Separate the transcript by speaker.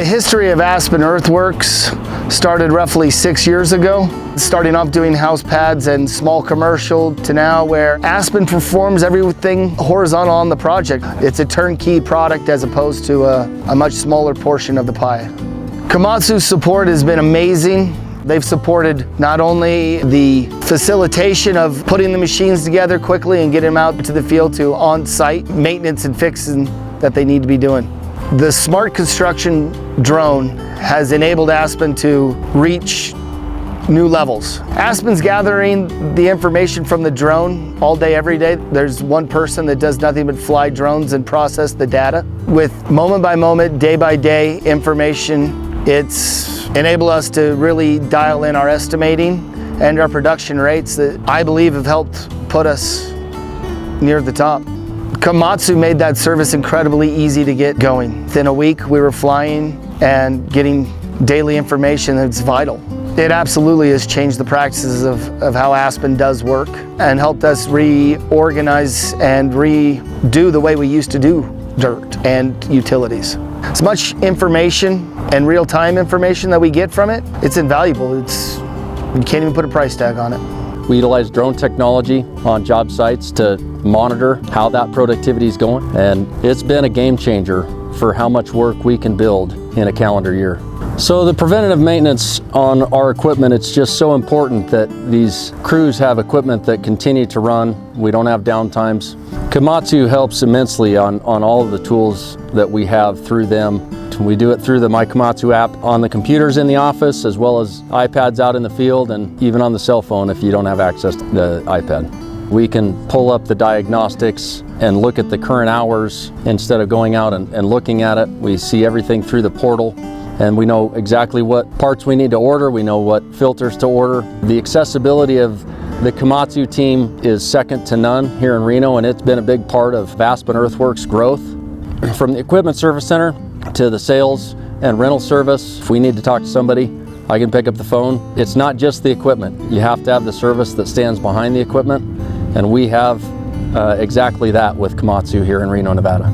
Speaker 1: history of Aspen Earthworks started roughly 6 years ago, starting off doing house pads and small commercial to now where Aspen performs everything horizontal on the project. It's a turnkey product as opposed to a much smaller portion of the pie. Komatsu's support has been amazing. They've supported not only the facilitation of putting the machines together quickly and getting them out to the field to on-site maintenance and fixing that they need to be doing. The smart construction drone has enabled Aspen to reach new levels. Aspen's gathering the information from the drone all day, every day. There's one person that does nothing but fly drones and process the data. With moment by moment, day by day information, it's enabled us to really dial in our estimating and our production rates that I believe have helped put us near the top. Komatsu made that service incredibly easy to get going. Within a week, we were flying and getting daily information that's vital. It absolutely has changed the practices of how Aspen does work and helped us reorganize and redo the way we used to do dirt and utilities. As much information and real-time information that we get from it, it's invaluable. You can't even put a price tag on it.
Speaker 2: We utilize drone technology on job sites to monitor how that productivity is going, and it's been a game changer for how much work we can build in a calendar year. So the preventative maintenance on our equipment, it's just so important that these crews have equipment that continue to run. We don't have downtimes. Komatsu helps immensely on all of the tools that we have through them. We do it through the My Komatsu app on the computers in the office, as well as iPads out in the field, and even on the cell phone if you don't have access to the iPad. We can pull up the diagnostics and look at the current hours instead of going out and looking at it. We see everything through the portal, and we know exactly what parts we need to order. We know what filters to order. The accessibility of the Komatsu team is second to none here in Reno, and it's been a big part of Aspen Earthworks' growth. From the equipment service center to the sales and rental service, if we need to talk to somebody, I can pick up the phone. It's not just the equipment. You have to have the service that stands behind the equipment, and we have exactly that with Komatsu here in Reno, Nevada.